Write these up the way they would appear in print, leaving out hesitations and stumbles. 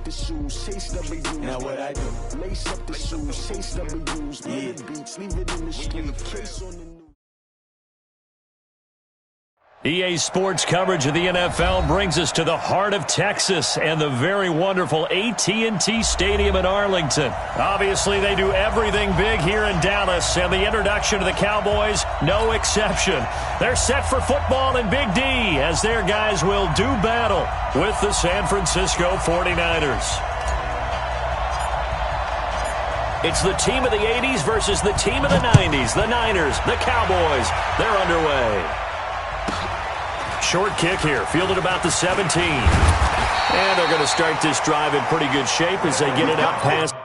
the shoes, chase W's. Now what I do? Lace up the shoes, chase W's. Yeah. Beats, leave it in the street. Case on the EA Sports coverage of the NFL brings us to the heart of Texas and the very wonderful AT&T Stadium in Arlington. Obviously, they do everything big here in Dallas, and the introduction of the Cowboys, no exception. They're set for football in Big D as their guys will do battle with the San Francisco 49ers. It's the team of the 80s versus the team of the 90s. The Niners, the Cowboys, they're underway. Short kick here, fielded about the 17. And they're going to start this drive in pretty good shape as they get it up past.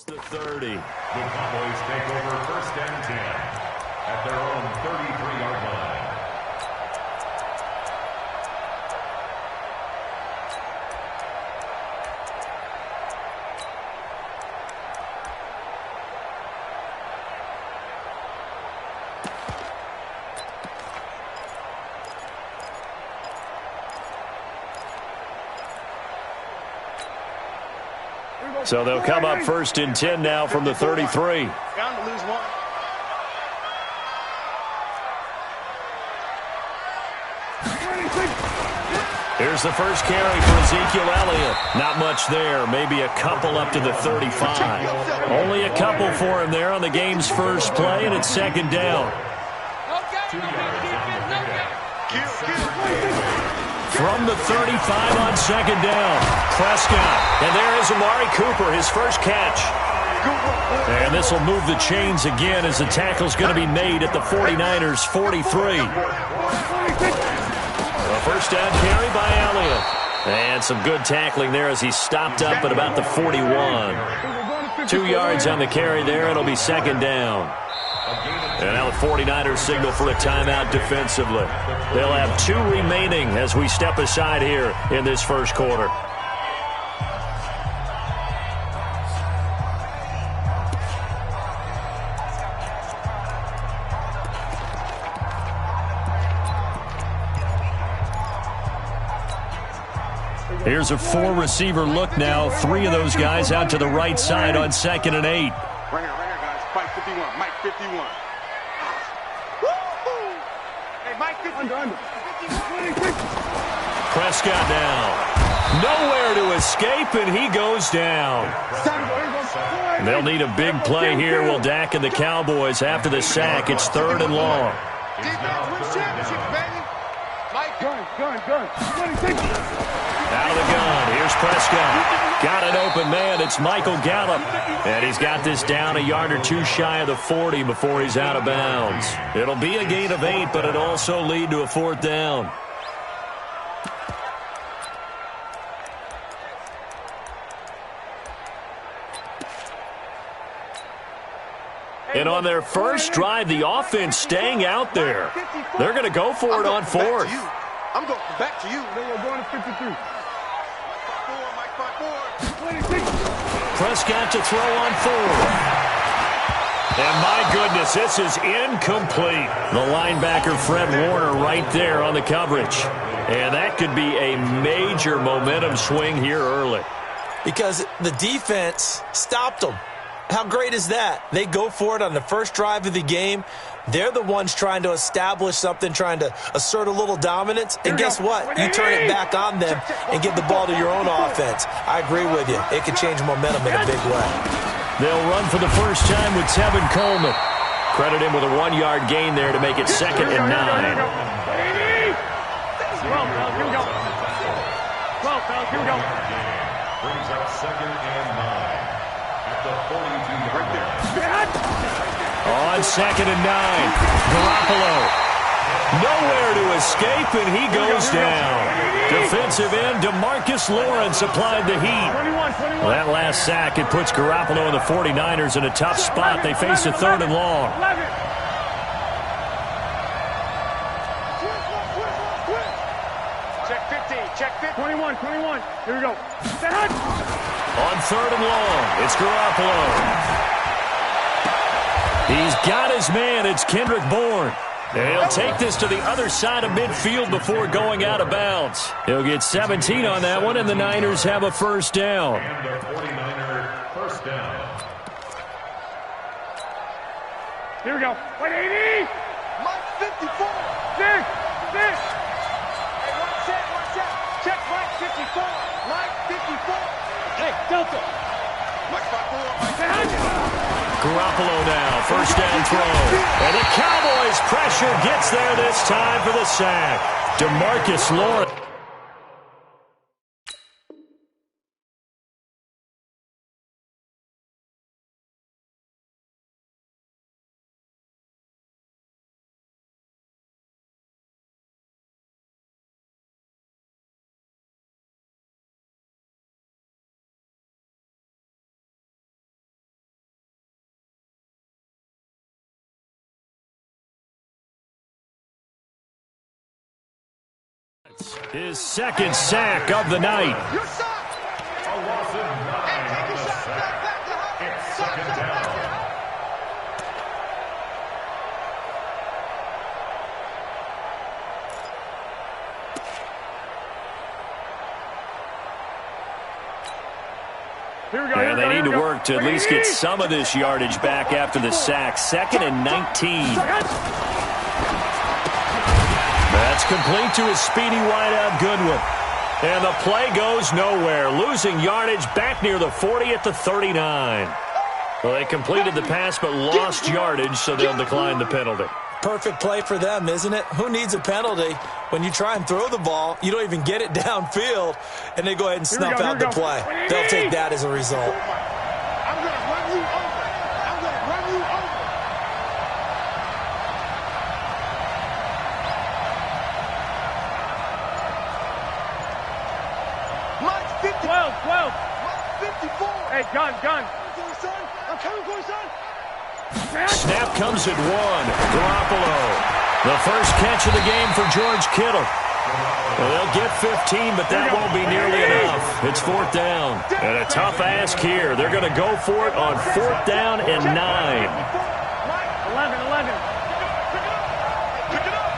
The 30. The Cowboys take over first and 10 at their own 33-yard line. So they'll come up first and 10 now from the 33. Bound to lose one. Here's the first carry for Ezekiel Elliott. Not much there. Maybe a couple up to the 35. Only a couple for him there on the game's first play, and it's second down. From the 35 on second down, Prescott. And there is Amari Cooper, his first catch. And this will move the chains again as the tackle's going to be made at the 49ers' 43. A first down carry by Elliott. And some good tackling there as he stopped up at about the 41. 2 yards on the carry there. It'll be second down. And now the 49ers signal for a timeout defensively. They'll have 2 remaining as we step aside here in this first quarter. Here's a 4-receiver look now. 3 of those guys out to the right side on second and 8. Right here, guys. Mike 51. Mike 51. Hey, Mike 51. Prescott now. Nowhere to escape, and he goes down. They'll need a big play here. Will Dak and the Cowboys after the sack. It's third and long. Out of the gun. Here's Prescott. Got an open man. It's Michael Gallup. And he's got this down a yard or 2 shy of the 40 before he's out of bounds. It'll be a gain of 8, but it'll also lead to a 4th down. And on their first drive, the offense staying out there. They're going to go for it on 4th. I'm going back to you. They're going to 53. Prescott to throw on 4th. And my goodness, this is incomplete. The linebacker, Fred Warner, right there on the coverage. And that could be a major momentum swing here early. Because the defense stopped them. How great is that? They go for it on the first drive of the game. They're the ones trying to establish something, trying to assert a little dominance. And guess what? You turn it back on them and give the ball to your own offense. I agree with you. It could change momentum in a big way. They'll run for the first time with Tevin Coleman. Credit him with a 1-yard gain there to make it second and 9. Here we go. Brings up second and 9 at the 42-yard line. On second and 9, Garoppolo. Nowhere to escape, and he goes down. Defensive end DeMarcus Lawrence applied the heat. Well, that last sack, it puts Garoppolo and the 49ers in a tough spot. They face a 3rd and long. Check 15. Check 15. 21. Here we go. On 3rd and long, it's Garoppolo. He's got his man. It's Kendrick Bourne. And he'll take this to the other side of midfield before going out of bounds. He'll get 17 on that one, and the Niners have a first down. And the 49er first down. Here we go. 180. Mike 54. Six. Hey, watch out. Check Mike 54. Mike 54. Hey, Delta. Mike 54. Garoppolo now, first down throw. And the Cowboys' pressure gets there this time for the sack. DeMarcus Lawrence. His second sack of the night. A loss of 9 on the sack. It's 2nd down. And they need to work to at least get some of this yardage back after the sack. 2nd and 19. That's complete to his speedy wideout Goodwin. And the play goes nowhere. Losing yardage back near the 40 at the 39. Well, they completed the pass but lost yardage, so they'll decline the penalty. Perfect play for them, isn't it? Who needs a penalty? When you try and throw the ball, you don't even get it downfield, and they go ahead and snuff out the play. They'll take that as a result. I'm going to run you over. Mike 50. 12. Mike 54. Hey, gun. I'm coming for you, son. Snap comes at 1. Garoppolo. The first catch of the game for George Kittle. Well, they'll get 15, but that won't be nearly enough. It's 4th down. And a tough ask here. They're going to go for it on 4th down and 9. 11. Pick it up.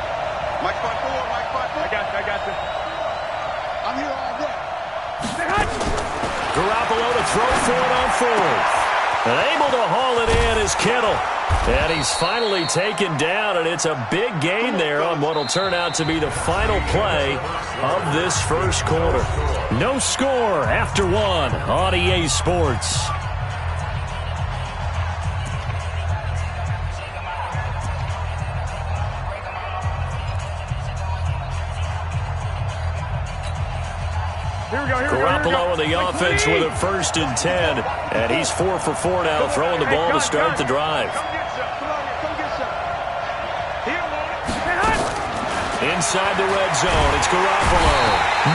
Mike 54. I got you. I'm here all day. Garoppolo to throw for it on 4th. And able to haul it in is Kittle. And he's finally taken down, and it's a big gain there on what will turn out to be the final play of this first quarter. No score after 1 on EA Sports. Garoppolo in the offense with a 1st and 10. And he's 4 for 4 now, throwing the ball to start the drive. Inside the red zone, it's Garoppolo.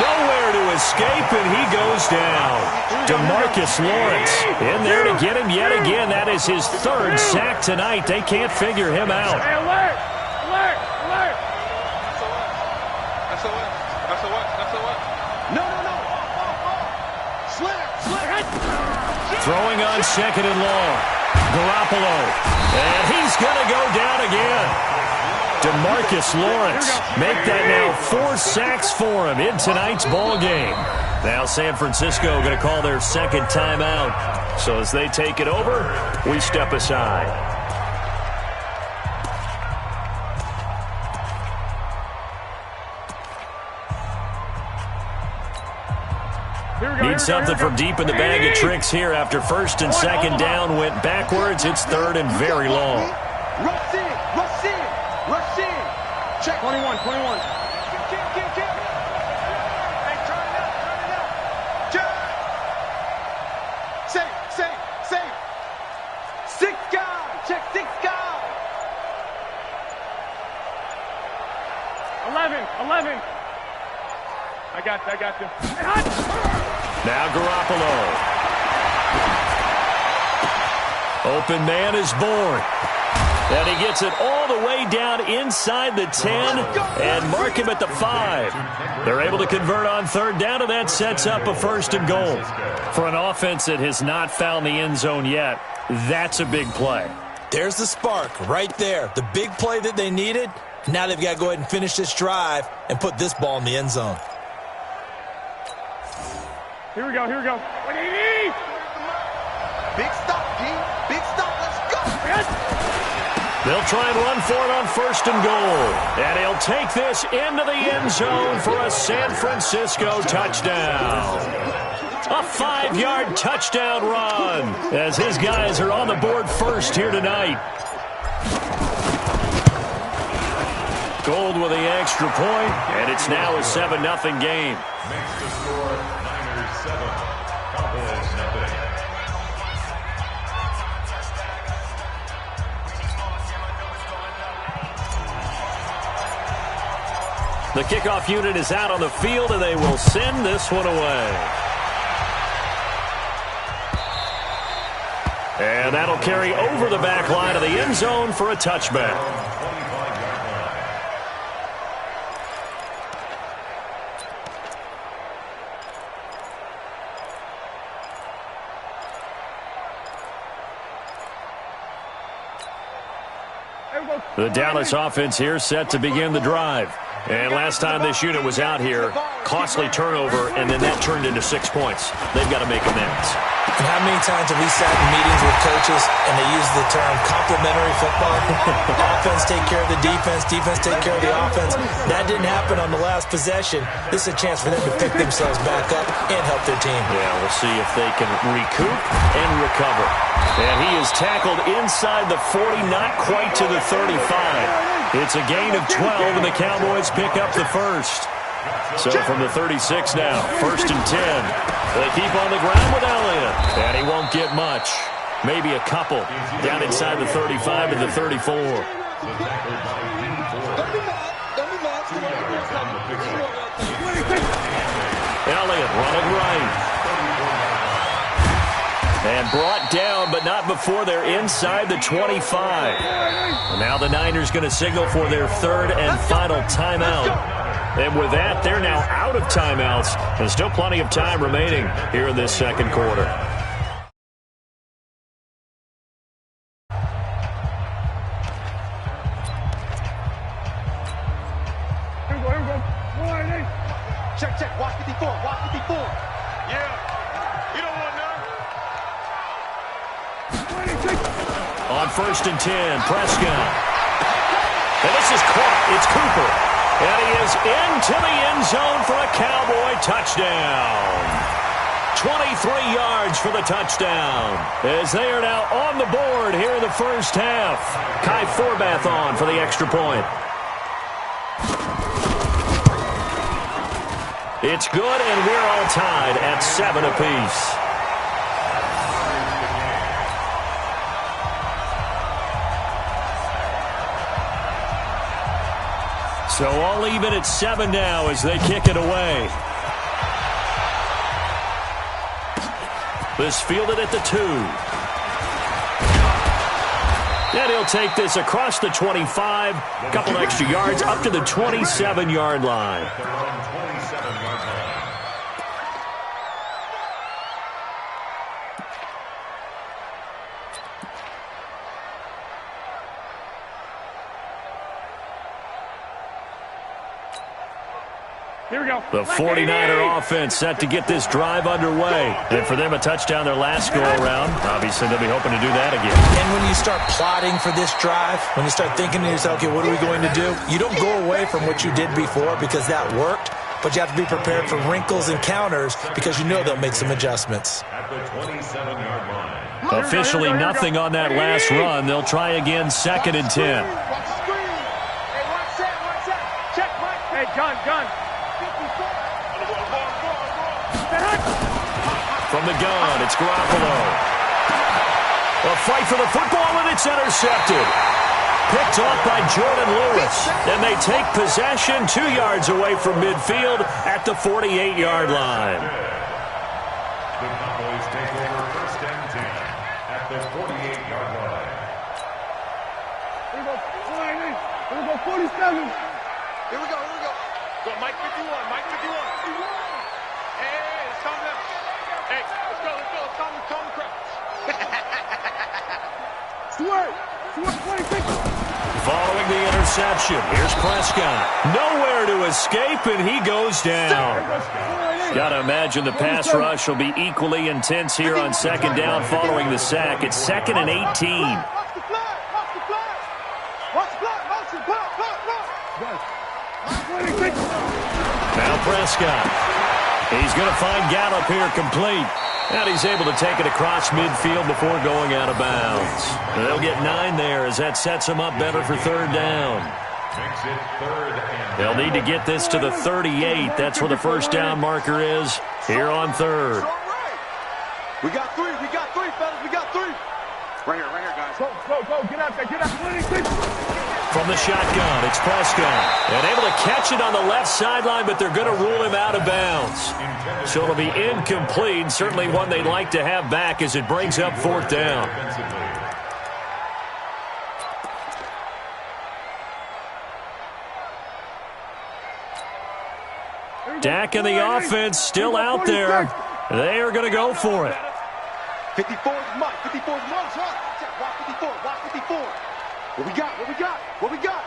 Nowhere to escape, and he goes down. DeMarcus Lawrence in there to get him yet again. That is his 3rd sack tonight. They can't figure him out. Alert! No. Throwing on 2nd and long. Garoppolo. And he's going to go down again. DeMarcus Lawrence make that now 4 sacks for him in tonight's ball game. Now San Francisco going to call their 2nd timeout. So as they take it over, we step aside. Need something from deep in the bag of tricks here after 1st and 2nd down went backwards. It's 3rd and very long. Rush in. Check. 21. Hey, turn it out. Check. Safe. 6 guys. Check 6 guys. 11. I got you. Now Garoppolo. Open man is born. And he gets it all the way down inside the 10 and mark him at the 5. They're able to convert on third down, and that sets up a 1st and goal. For an offense that has not found the end zone yet, that's a big play. There's the spark right there. The big play that they needed. Now they've got to go ahead and finish this drive and put this ball in the end zone. Here we go. What do you need? Big stop, G. Big stop. Let's go. They'll try and run for it on 1st and goal. And he'll take this into the end zone for a San Francisco touchdown. A 5-yard touchdown run as his guys are on the board first here tonight. Gold with the extra point, and it's now a 7-0 game. Makes the score Niners 7, Cowboys nothing. The kickoff unit is out on the field, and they will send this one away. And that'll carry over the back line of the end zone for a touchback. The Dallas offense here set to begin the drive. And last time this unit was out here, costly turnover, and then that turned into 6 points. They've got to make amends. And how many times have we sat in meetings with coaches and they use the term complementary football? Offense take care of the defense, defense take care of the offense. That didn't happen on the last possession. This is a chance for them to pick themselves back up and help their team. Yeah, we'll see if they can recoup and recover. And he is tackled inside the 40, not quite to the 35. It's a gain of 12, and the Cowboys pick up the first. So from the 36 now, 1st and 10. They keep on the ground with Elliott, and he won't get much. Maybe a couple down inside the 35 to the 34. Elliott running right. And brought down, but not before they're inside the 25. And now the Niners going to signal for their 3rd and final timeout. And with that, they're now out of timeouts. And still plenty of time remaining here in this 2nd quarter. Here we go. Warning. Check. Watch 54. Yeah. You don't want none. On 1st and 10, Prescott. And this is caught. It's Cooper. And he is into the end zone for a Cowboy touchdown. 23 yards for the touchdown. As they are now on the board here in the first half. Kai Forbath on for the extra point. It's good, and we're all tied at 7 apiece. So all even at 7 now as they kick it away. This fielded at the 2. And he'll take this across the 25. A couple extra yards up to the 27-yard line. Here we go. The 49er offense set to get this drive underway. And for them, a touchdown their last go-around. Obviously, they'll be hoping to do that again. And when you start plotting for this drive, when you start thinking to yourself, okay, what are we going to do? You don't go away from what you did before because that worked, but you have to be prepared for wrinkles and counters because you know they'll make some adjustments. At the 27-yard line. Officially nothing on that last run. They'll try again 2nd and 10. Hey, check, Mike. Hey, gun. From the gun, it's Garoppolo. A fight for the football, and it's intercepted. picked off by Jordan Lewis. And they take possession 2 yards away from midfield at the 48-yard line. The Cowboys take over 1st and 10 at the 48-yard line. Here we go. Here we go. 47. Here we go. Go, Mike 51. Mike 51. Hey, it's time to. Hey, let's go. It's time to crack. Stuart, 26. Following the interception, here's Prescott. Nowhere to escape, and he goes down. Got to imagine the pass rush will be equally intense here on 2nd down following the sack. It's 2nd and 18. Watch the flag. Watch the flag. Now Prescott. He's going to find Gallup here complete. And he's able to take it across midfield before going out of bounds. They'll get 9 there as that sets them up better for 3rd down. Makes it 3rd and They'll need to get this to the 38. That's where the 1st down marker is here on 3rd. We got 3, fellas. We got 3. Right here, guys. Go. Get out there. Get out. 26. From the shotgun, it's Prescott. And able to catch it on the left sideline, but they're going to rule him out of bounds. So it'll be incomplete. Certainly one they'd like to have back as it brings up 4th down. Dak and the offense still out there. They are going to go for it. 54 is Mike. 54 is Mike. Watch 54. What we got?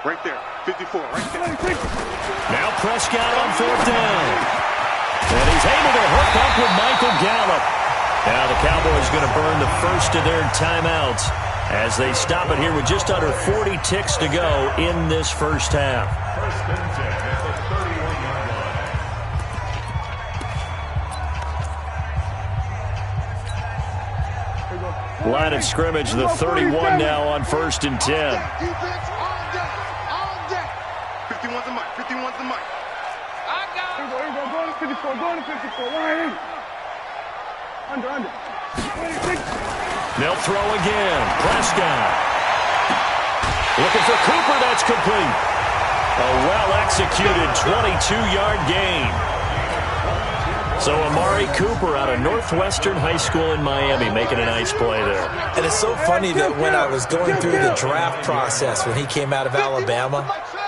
Right there. 54. Right there. Now Prescott on 4th down. And he's able to hook up with Michael Gallup. Now the Cowboys going to burn the first of their timeouts as they stop it here with just under 40 ticks to go in this first half. 1st and 10 at the 31-yard line. Line of scrimmage, the 31 now on 1st and 10. Defense on deck. 51's the mic. I got it. Here we go. Going to 54. Line. Under. 26. They'll throw again. Prescott. Looking for Cooper. That's complete. A well-executed 22-yard gain. So Amari Cooper out of Northwestern High School in Miami making a nice play there. And it's so funny that when I was going through the draft process when he came out of Alabama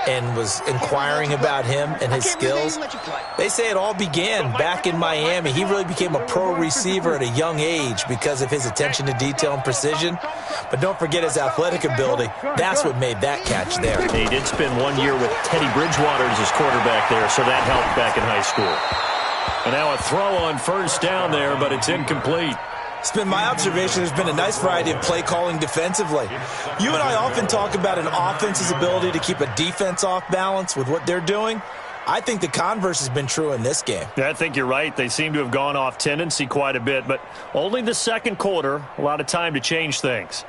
and was inquiring about him and his skills, they say it all began back in Miami. He really became a pro receiver at a young age because of his attention to detail and precision. But don't forget his athletic ability. That's what made that catch there. He did spend 1 year with Teddy Bridgewater as his quarterback there, so that helped back in high school. And now a throw on 1st down there, but it's incomplete. It's been my observation there's been a nice variety of play calling defensively. You and I often talk about an offense's ability to keep a defense off balance with what they're doing. I think the converse has been true in this game. Yeah, I think you're right. They seem to have gone off tendency quite a bit, but only the 2nd quarter, a lot of time to change things.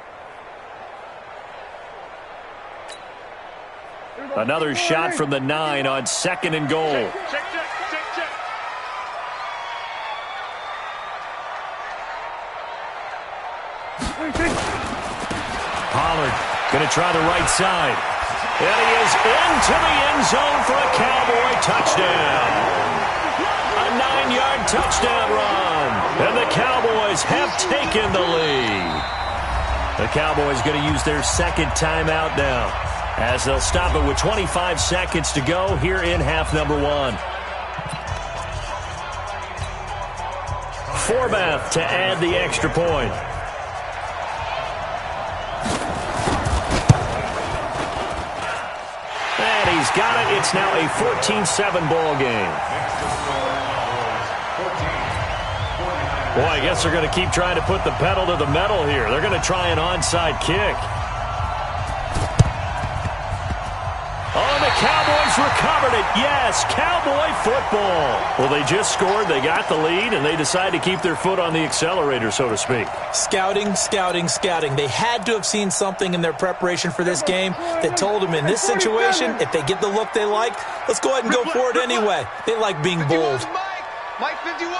Another shot from the 9 on 2nd and goal. Check. Pollard going to try the right side. And he is into the end zone for a Cowboy touchdown. A 9-yard touchdown run. And the Cowboys have taken the lead. The Cowboys going to use their 2nd timeout now as they'll stop it with 25 seconds to go here in half number 1. Forbath to add the extra point. And he's got it. It's now a 14-7 ball game. Boy, I guess they're going to keep trying to put the pedal to the metal here. They're going to try an onside kick. Oh, the Cowboys recovered it. Yes, Cowboy football. Well, they just scored. They got the lead, and they decided to keep their foot on the accelerator, so to speak. Scouting. They had to have seen something in their preparation for this game that told them in this situation, if they get the look they like, let's go ahead and go for it anyway. They like being bold. Mike 51.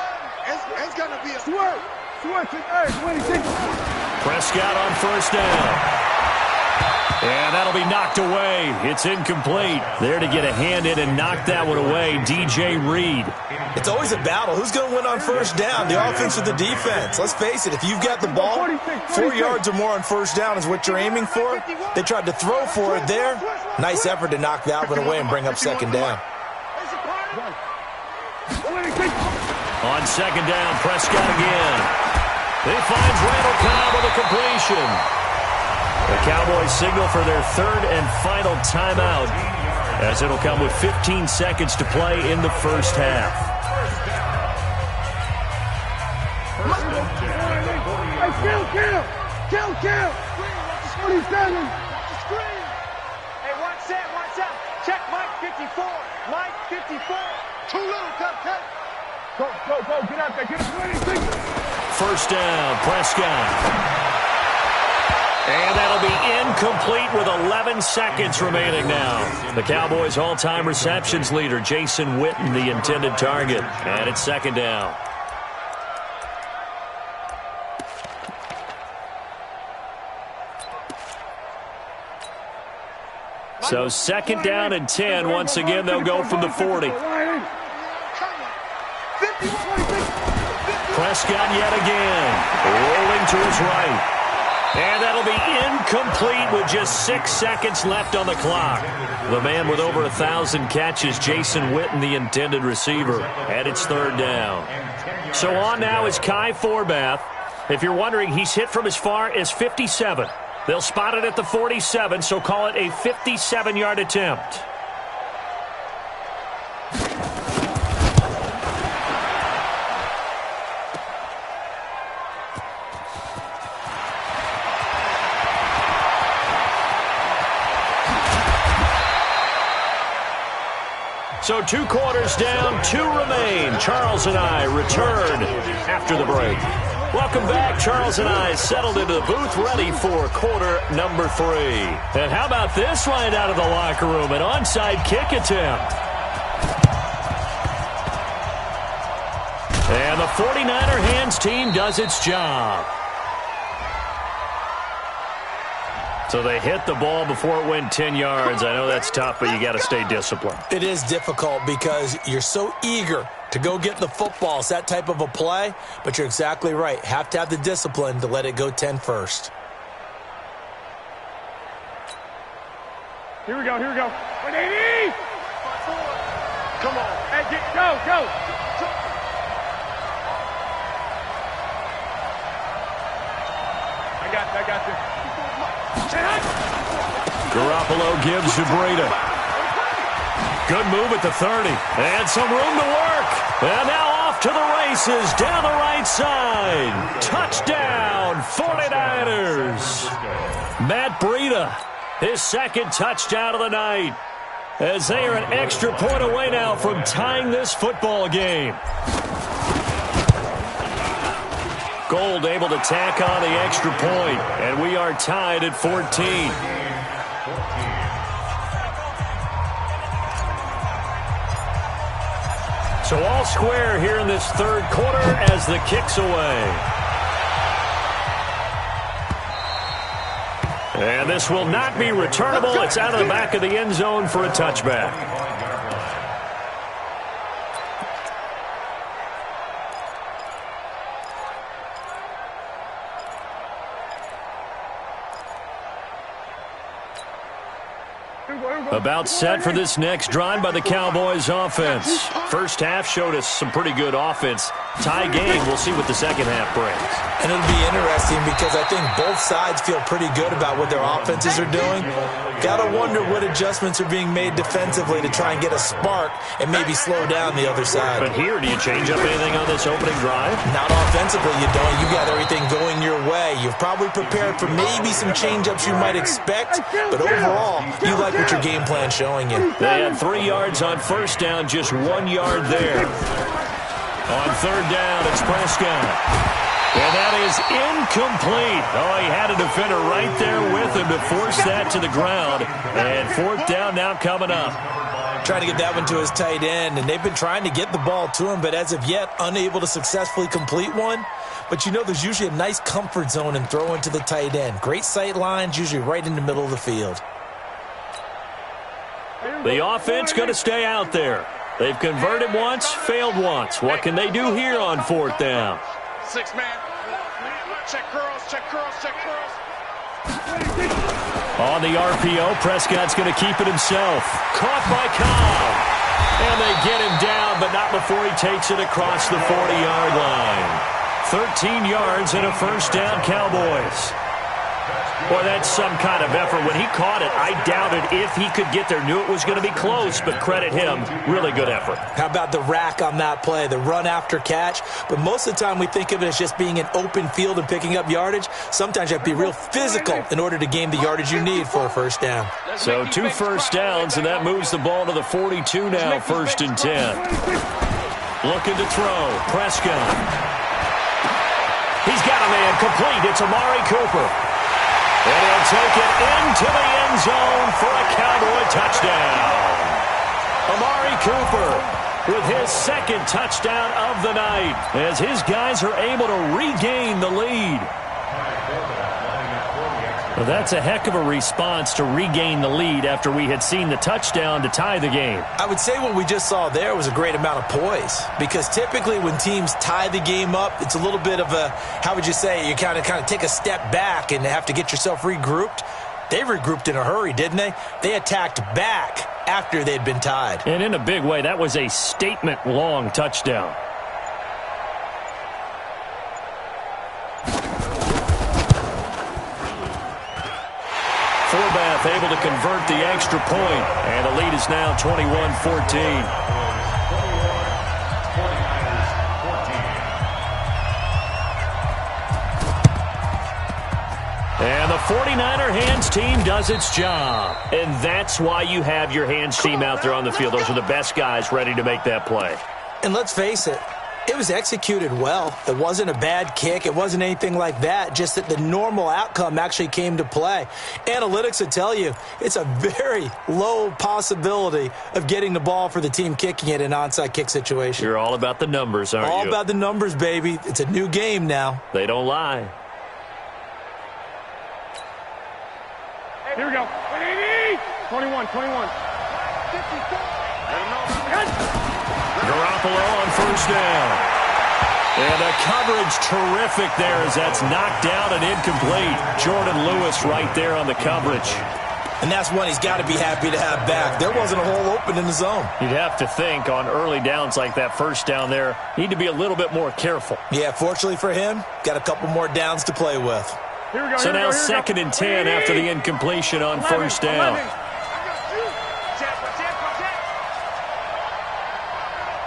It's going to be a... Swerve. 26. Prescott on 1st down. And that'll be knocked away. It's incomplete. There to get a hand in and knock that one away, DJ Reed. It's always a battle. Who's going to win on first down, the offense or the defense? Let's face it, if you've got the ball, 4 yards or more on first down is what you're aiming for. They tried to throw for it there. Nice effort to knock that one away and bring up second down. On second down, Prescott again. He finds Randall Cobb with a completion. The Cowboys signal for their third and final timeout, as it'll come with 15 seconds to play in the first half. Kill. 47. Hey, watch out. Check Mike 54. Mike 54. Too little, cut. Go. Get out there. Get it. 26. First down, Prescott. And that'll be incomplete with 11 seconds remaining now. The Cowboys' all-time receptions leader, Jason Witten, the intended target. And it's second down. So second down and 10. Once again, they'll go from the 40. Prescott yet again, rolling to his right. And that'll be incomplete with just 6 seconds left on the clock. The man with over 1,000 catches, Jason Witten, the intended receiver. And it's third down. So on now is Kai Forbath. If you're wondering, he's hit from as far as 57. They'll spot it at the 47, so call it a 57-yard attempt. So 2 quarters down, 2 remain. Charles and I return after the break. Welcome back. Charles and I settled into the booth, ready for quarter number 3. And how about this right out of the locker room? An onside kick attempt. And the 49er hands team does its job. So they hit the ball before it went 10 yards. I know that's tough, but you got to stay disciplined. It is difficult because you're so eager to go get the football. It's that type of a play, but you're exactly right. Have to have the discipline to let it go 10 first. Here we go. 180. Come on. Hey, go. I got this. Garoppolo gives to Breida. Good move at the 30. And some room to work. And now off to the races down the right side. Touchdown, 49ers. Matt Breida, his second touchdown of the night. As they are an extra point away now from tying this football game. Gold able to tack on the extra point, and we are tied at 14. So all square here in this third quarter as the kick's away. And this will not be returnable. It's out of the back of the end zone for a touchback. About set for this next drive by the Cowboys offense. First half showed us some pretty good offense. Tie game, we'll see what the second half brings. And it'll be interesting because I think both sides feel pretty good about what their offenses are doing. Got to wonder what adjustments are being made defensively to try and get a spark and maybe slow down the other side. But here, do you change up anything on this opening drive? Not offensively, you don't. You got everything going your way. You've probably prepared for maybe some change-ups you might expect, but overall, you like what your game plan's showing you. They had 3 yards on first down, just 1 yard there. On third down, it's Prescott. And that is incomplete. Oh, he had a defender right there with him to force that to the ground. And fourth down now coming up. Trying to get that one to his tight end, and they've been trying to get the ball to him, but as of yet, unable to successfully complete one. But you know there's usually a nice comfort zone in throwing to the tight end. Great sight lines, usually right in the middle of the field. The offense going to stay out there. They've converted once, failed once. What can they do here on 4th down? 6-man. Check curls, check curls, check curls. On the RPO, Prescott's going to keep it himself. Caught by Cobb. And they get him down, but not before he takes it across the 40-yard line. 13 yards and a first down, Cowboys. Boy, that's some kind of effort. When he caught it, I doubted if he could get there. Knew it was going to be close, but credit him. Really good effort. How about the rack on that play, the run after catch? But most of the time we think of it as just being an open field and picking up yardage. Sometimes you have to be real physical in order to gain the yardage you need for a first down. So 2 first downs, and that moves the ball to the 42 now, 1st and 10. Looking to throw. Prescott. He's got a man complete. It's Amari Cooper. And he'll take it into the end zone for a Cowboy touchdown. Amari Cooper with his 2nd touchdown of the night as his guys are able to regain the lead. Well, that's a heck of a response to regain the lead after we had seen the touchdown to tie the game. I would say what we just saw there was a great amount of poise, because typically when teams tie the game up, it's a little bit of a, how would you say, you kind of take a step back and have to get yourself regrouped. They regrouped in a hurry, didn't they? They attacked back after they'd been tied. And in a big way, that was a statement-long touchdown. Forbath able to convert the extra point, and the lead is now 21-14. And the 49er hands team does its job. And that's why you have your hands team out there on the field. Those are the best guys ready to make that play. And let's face it, it was executed well. It wasn't a bad kick. It wasn't anything like that. Just that the normal outcome actually came to play. Analytics will tell you it's a very low possibility of getting the ball for the team kicking it in an onside kick situation. You're all about the numbers, aren't you? All about the numbers, baby. It's a new game now. They don't lie. Here we go. 21. Garoppolo on first down. And the coverage terrific there as that's knocked down and incomplete. Jordan Lewis right there on the coverage. And that's one he's got to be happy to have back. There wasn't a hole open in the zone. You'd have to think on early downs like that first down there, need to be a little bit more careful. Yeah, fortunately for him, got a couple more downs to play with. Here we go. So now 2nd and 10 after the incompletion on first down.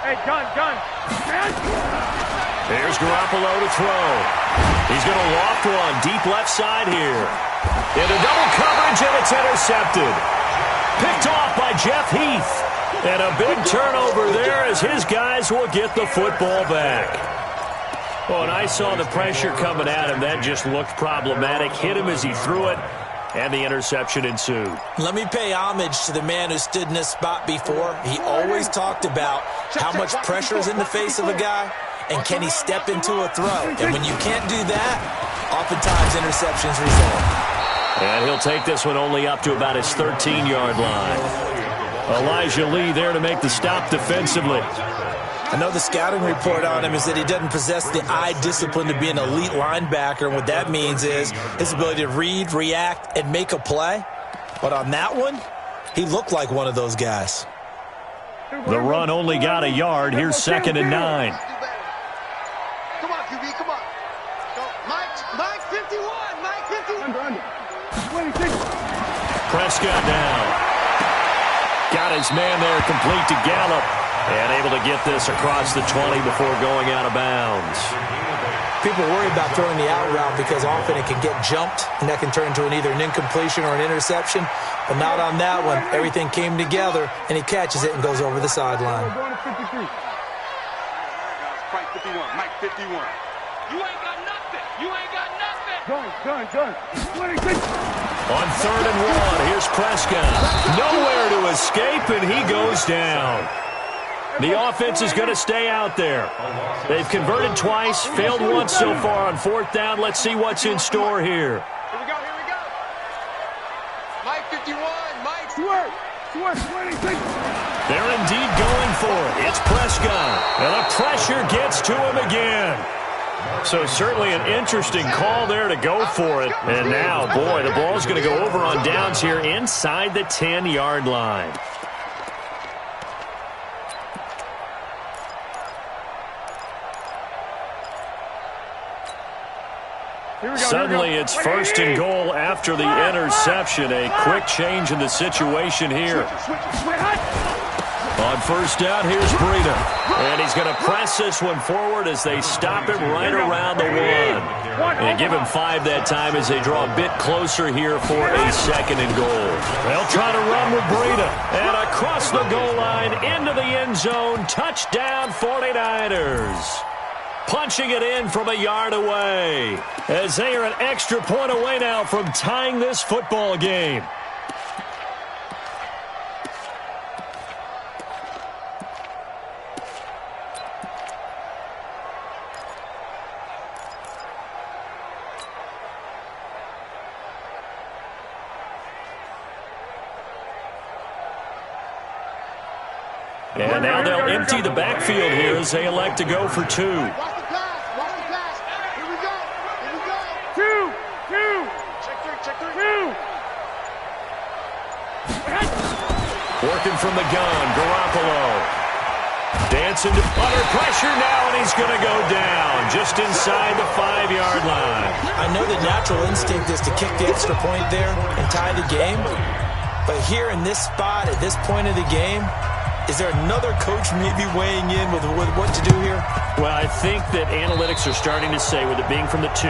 Hey, gun. Here's Garoppolo to throw. He's going to loft one deep left side here. Into double coverage, and it's intercepted. Picked off by Jeff Heath. And a big turnover there as his guys will get the football back. Oh, and I saw the pressure coming at him. That just looked problematic. Hit him as he threw it, and the interception ensued. Let me pay homage to the man who stood in this spot before. He always talked about how much pressure is in the face of a guy, and can he step into a throw. And when you can't do that, oftentimes interceptions result. And he'll take this one only up to about his 13-yard line. Elijah Lee there to make the stop defensively. I know the scouting report on him is that he doesn't possess the eye discipline to be an elite linebacker. And what that means is his ability to read, react, and make a play. But on that one, he looked like one of those guys. The run only got a yard. Here's 2nd and 9. Come on, QB, come on. Go. Mike 51. Mike 51. Under. 26. Prescott down. Got his man there complete to Gallup. And able to get this across the 20 before going out of bounds. People worry about throwing the out route because often it can get jumped, and that can turn into either an incompletion or an interception. But not on that one. Everything came together, and he catches it and goes over the sideline. Going to 53. Mike 51. Mike 51. You ain't got nothing. You ain't got nothing. Gun. 26. On 3rd and 1, here's Prescott. Nowhere to escape, and he goes down. The offense is going to stay out there. They've converted twice, failed once so far on 4th down. Let's see what's in store here. Here we go, here we go. Mike 51, Mike. They're indeed going for it. It's Prescott. And the pressure gets to him again. So certainly an interesting call there to go for it. And now, boy, the ball's going to go over on downs here inside the 10-yard line. Suddenly it's 1st and goal after the interception. A quick change in the situation here. On 1st down, here's Breida. And he's going to press this one forward as they stop him right around the 1. And give him 5 that time as they draw a bit closer here for a 2nd and goal. They'll try to run with Breida. And across the goal line into the end zone. Touchdown 49ers. Punching it in from a yard away as they are an extra point away now from tying this football game. And now they'll empty the backfield here as they elect to go for 2. Working from the gun, Garoppolo. Dancing under pressure now, and he's going to go down just inside the 5-yard line. I know the natural instinct is to kick the extra point there and tie the game. But here in this spot, at this point of the game, is there another coach maybe weighing in with what to do here? Well, I think that analytics are starting to say, with it being from the 2,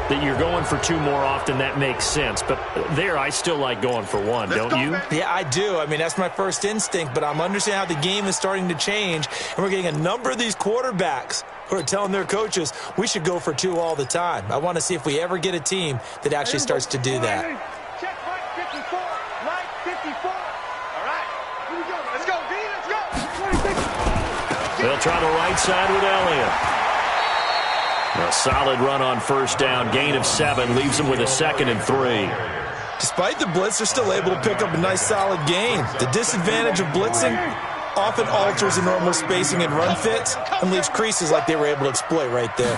that you're going for 2 more often. That makes sense. But there, I still like going for 1, don't you? Yeah, I do. I mean, that's my first instinct. But I'm understanding how the game is starting to change. And we're getting a number of these quarterbacks who are telling their coaches, we should go for 2 all the time. I want to see if we ever get a team that actually starts to do that. Check Mike 54, Mike 54. All right, here we go. Let's go, D, let's go. They'll try the right side with Elliott. A solid run on 1st down. Gain of 7 leaves them with a 2nd and 3. Despite the blitz, they're still able to pick up a nice solid gain. The disadvantage of blitzing often alters the normal spacing and run fits and leaves creases like they were able to exploit right there.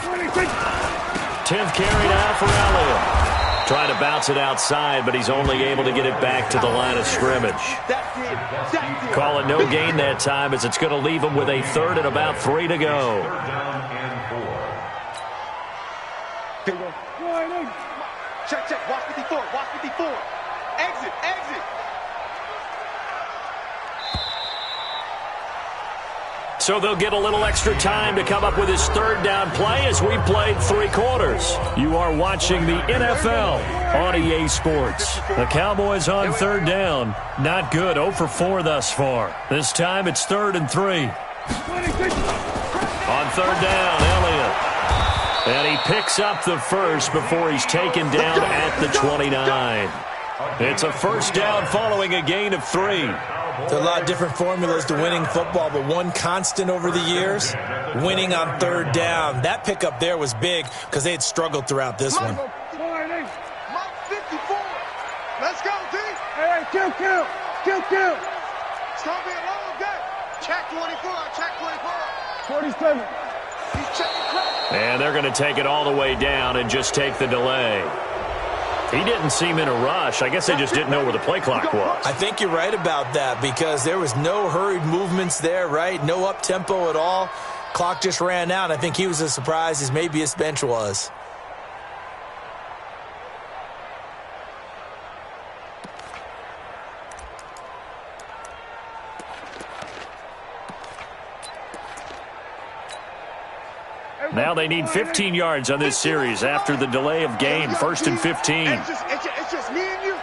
10th carry now for Elliott. Trying to bounce it outside, but he's only able to get it back to the line of scrimmage. Call it no gain that time as it's going to leave him with a 3rd and about 3 to go. Check, check. Watch 54. Watch 54. Exit, exit. So they'll get a little extra time to come up with his 3rd down play as we played 3 quarters. You are watching the NFL on EA Sports. The Cowboys on 3rd down. Not good. 0 for 4 thus far. This time it's 3rd and 3. On 3rd down, Elliott. And he picks up the first before he's taken down at the 29. It's a 1st down following a gain of 3. There are a lot of different formulas to winning football, but one constant over the years, winning on 3rd down. That pickup there was big because they had struggled throughout this one. Mike 54. Let's go, D. Hey, kill. It's going to be a long day. Check 24. Check 24. 47. He's checking credit. And they're going to take it all the way down and just take the delay. He didn't seem in a rush. I guess they just didn't know where the play clock was. I think you're right about that because there was no hurried movements there, right? No up-tempo at all. Clock just ran out. I think he was as surprised as maybe his bench was. Now they need 15 yards on this series after the delay of game. 1st and 15. It's just me and you.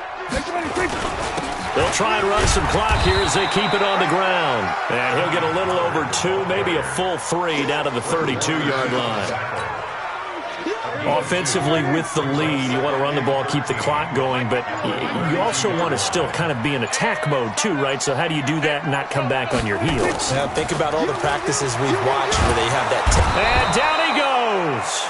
They'll try and run some clock here as they keep it on the ground. And he'll get a little over 2, maybe a full 3 down to the 32-yard line. Offensively with the lead, you want to run the ball, keep the clock going, but you also want to still kind of be in attack mode too, right? So how do you do that and not come back on your heels? Yeah, think about all the practices we've watched where they have that. And down he goes.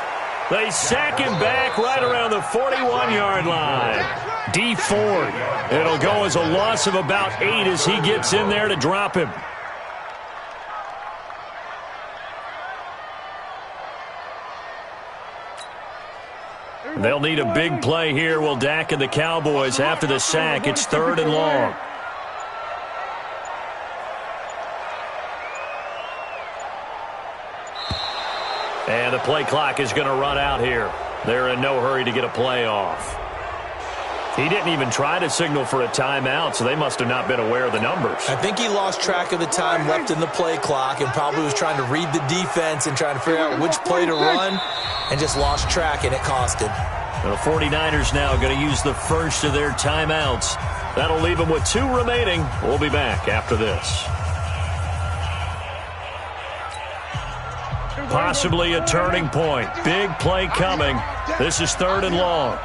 They sack him back right around the 41-yard line. D Ford. It'll go as a loss of about 8 as he gets in there to drop him. They'll need a big play here. Will Dak and the Cowboys after the sack. It's 3rd and long. And the play clock is going to run out here. They're in no hurry to get a play off. He didn't even try to signal for a timeout, so they must have not been aware of the numbers. I think he lost track of the time left in the play clock and probably was trying to read the defense and trying to figure out which play to run and just lost track, and it cost him. The 49ers now going to use the first of their timeouts. That'll leave them with 2 remaining. We'll be back after this. Possibly a turning point. Big play coming. This is 3rd and long.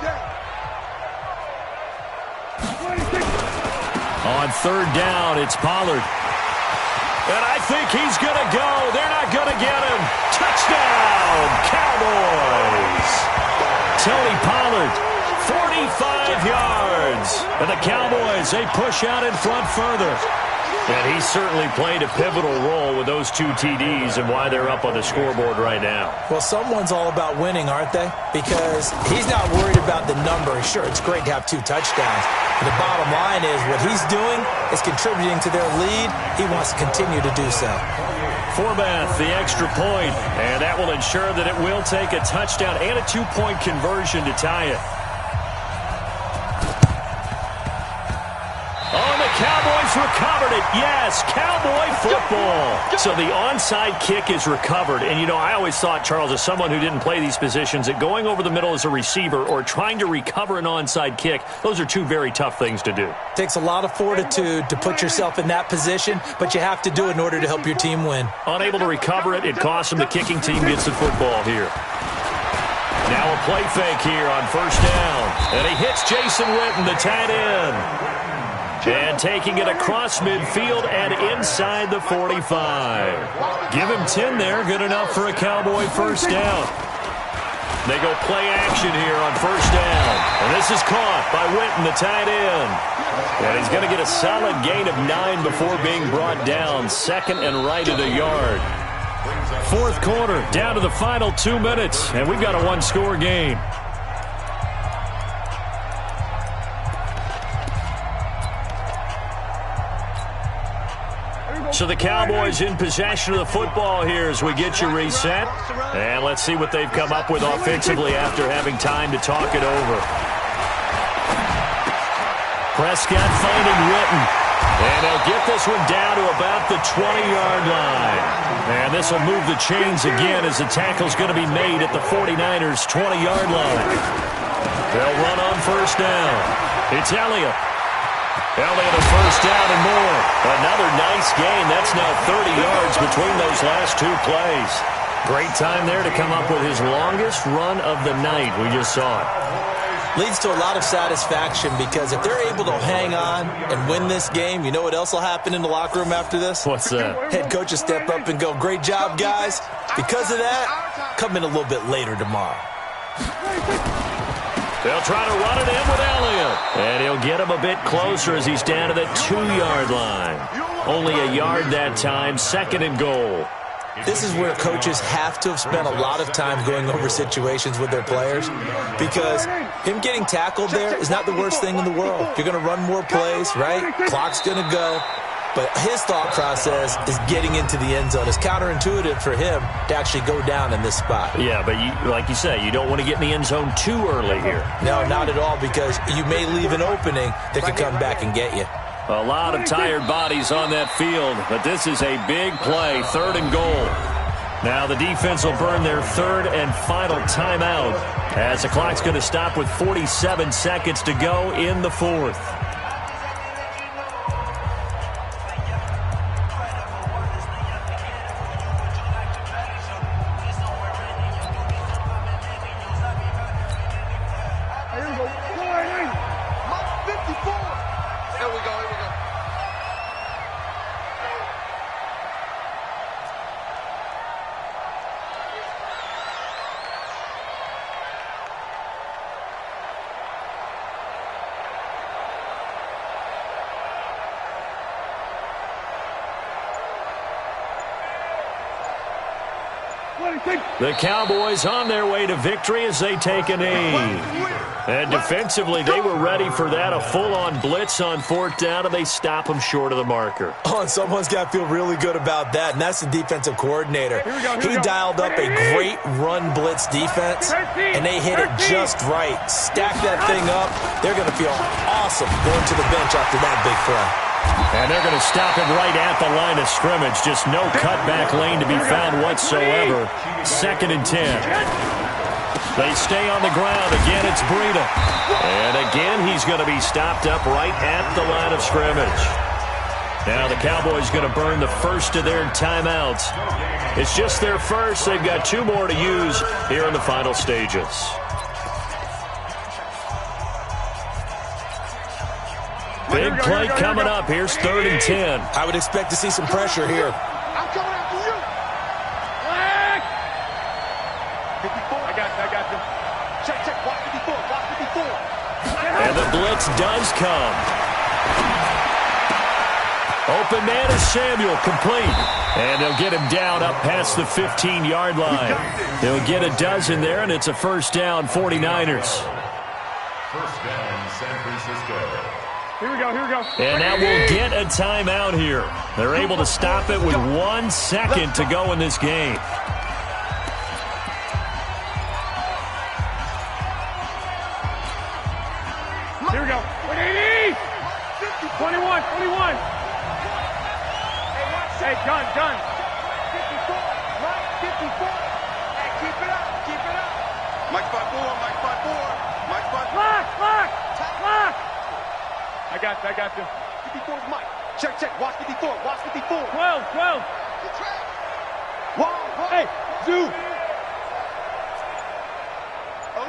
On 3rd down, it's Pollard. And I think he's going to go. They're not going to get him. Touchdown, Cowboys. Tony Pollard, 45 yards. And the Cowboys, they push out in front further. And he certainly played a pivotal role with those 2 TDs and why they're up on the scoreboard right now. Well, someone's all about winning, aren't they? Because he's not worried about the number. Sure, it's great to have 2 touchdowns. But the bottom line is what he's doing is contributing to their lead. He wants to continue to do so. Forbath, the extra point, and that will ensure that it will take a touchdown and a 2-point conversion to tie it. Cowboys recovered it. Yes, Cowboy football. So the onside kick is recovered. And, you know, I always thought, Charles, as someone who didn't play these positions, that going over the middle as a receiver or trying to recover an onside kick, those are 2 very tough things to do. It takes a lot of fortitude to put yourself in that position, but you have to do it in order to help your team win. Unable to recover it, it costs them. The kicking team gets the football here. Now a play fake here on 1st down. And he hits Jason Witten, the tight end. And taking it across midfield and inside the 45. Give him 10 there. Good enough for a Cowboy 1st down. They go play action here on 1st down. And this is caught by Witten, the tight end. And he's going to get a solid gain of 9 before being brought down. 2nd and right at a yard. 4th quarter, down to the final 2 minutes. And we've got a 1-score game. So the Cowboys in possession of the football here as we get you reset. And let's see what they've come up with offensively after having time to talk it over. Prescott finding Witten. And they'll get this one down to about the 20-yard line. And this will move the chains again as the tackle's going to be made at the 49ers' 20-yard line. They'll run on 1st down. It's Elliott. Elliott a 1st down and more. Another nice gain. That's now 30 yards between those last 2 plays. Great time there to come up with his longest run of the night. We just saw it. Leads to a lot of satisfaction because if they're able to hang on and win this game, you know what else will happen in the locker room after this? What's that? Head coach will step up and go, great job, guys. Because of that, come in a little bit later tomorrow. They'll try to run it in with Elliott. And he'll get him a bit closer as he's down to the 2-yard line. Only a yard that time, 2nd and goal. This is where coaches have to have spent a lot of time going over situations with their players because him getting tackled there is not the worst thing in the world. You're going to run more plays, right? Clock's going to go. But his thought process is getting into the end zone. It's counterintuitive for him to actually go down in this spot. Yeah, but like you say, you don't want to get in the end zone too early here. No, not at all, because you may leave an opening that could come back and get you. A lot of tired bodies on that field, but this is a big play, 3rd and goal. Now the defense will burn their 3rd and final timeout as the clock's going to stop with 47 seconds to go in the 4th. The Cowboys on their way to victory as they take a knee. And defensively, they were ready for that, a full-on blitz on 4th down, and they stop them short of the marker. Oh, and someone's got to feel really good about that, and that's the defensive coordinator. He dialed up a great run blitz defense, and they hit it just right. Stack that thing up. They're going to feel awesome going to the bench after that big play. And they're going to stop him right at the line of scrimmage. Just no cutback lane to be found whatsoever. 2nd and 10. They stay on the ground. Again, it's Breida. And again, he's going to be stopped up right at the line of scrimmage. Now the Cowboys going to burn the first of their timeouts. It's just their first. They've got 2 more to use here in the final stages. Big play coming up. Here's 3rd and 10. I would expect to see some pressure here. I'm coming after you. 54. I got you. Check. Watch 54. And the blitz does come. Open man is Samuel, complete. And they'll get him down up past the 15-yard line. They'll get a dozen there, and it's a 1st down, 49ers. 1st down, San Francisco. Here we go. And now we'll get a timeout here. They're able to stop it with 1 second to go in this game. Here we go. 180. 21. Hey, gun. 54. Mike, 54. Hey, keep it up. Mike 5-4. Lock. I got you. 54 is Mike. Check. Watch 54. 12. Whoa. Hey, Zoo.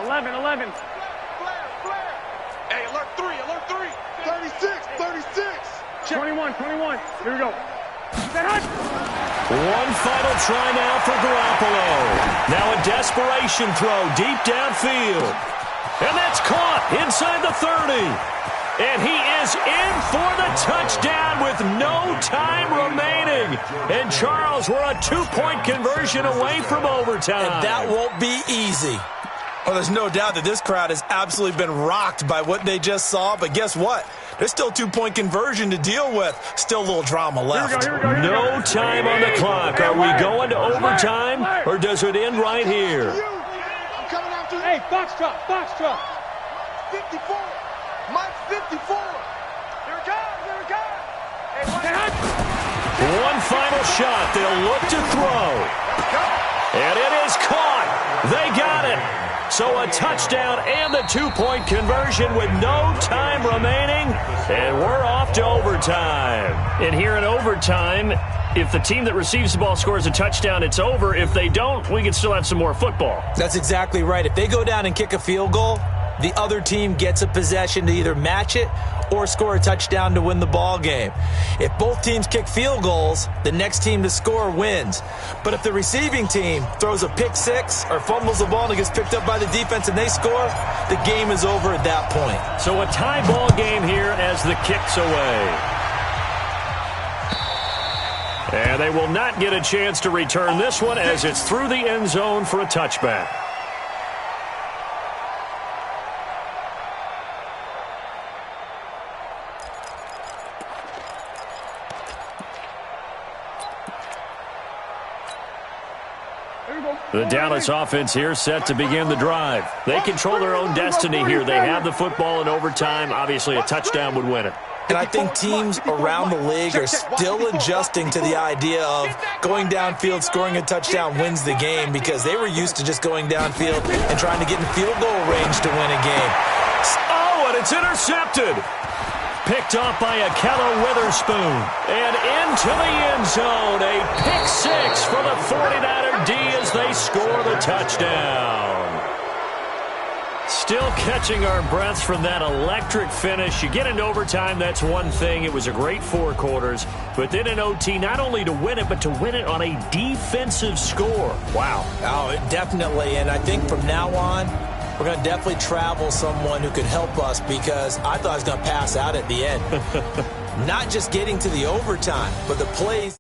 11. Flare. Hey, alert 3. 36. 21. Here we go. One final try now for Garoppolo. Now a desperation throw deep downfield. And that's caught inside the 30. And he is in for the touchdown with no time remaining. And Charles, we're a 2-point conversion away from overtime. And that won't be easy. Well, there's no doubt that this crowd has absolutely been rocked by what they just saw. But guess what? There's still 2-point conversion to deal with. Still a little drama left. Here we go. No time on the clock. Are we going to overtime, or does it end right here? I'm coming after you. Hey, box truck. 54. Mike 54. Here it comes. Hey, Mike. One final shot. They'll look to throw. And it is caught. They got it. So a touchdown and the 2-point conversion with no time remaining. And we're off to overtime. And here in overtime, if the team that receives the ball scores a touchdown, it's over. If they don't, we can still have some more football. That's exactly right. If they go down and kick a field goal, the other team gets a possession to either match it or score a touchdown to win the ball game. If both teams kick field goals, the next team to score wins. But if the receiving team throws a pick six or fumbles the ball and it gets picked up by the defense and they score, the game is over at that point. So a tie ball game here as the kick's away. And they will not get a chance to return this one as it's through the end zone for a touchback. The Dallas offense here set to begin the drive. They control their own destiny here. They have the football in overtime. Obviously, a touchdown would win it. And I think teams around the league are still adjusting to the idea of going downfield, scoring a touchdown wins the game, because they were used to just going downfield and trying to get in field goal range to win a game. Oh, and it's intercepted. Picked off by Akello Witherspoon. And into the end zone. A pick six for the 49er D as they score the touchdown. Still catching our breaths from that electric finish. You get into overtime, that's one thing. It was a great 4 quarters. But then in OT, not only to win it, but to win it on a defensive score. Wow. Oh, definitely. And I think from now on, we're going to definitely travel someone who could help us, because I thought I was going to pass out at the end. Not just getting to the overtime, but the plays.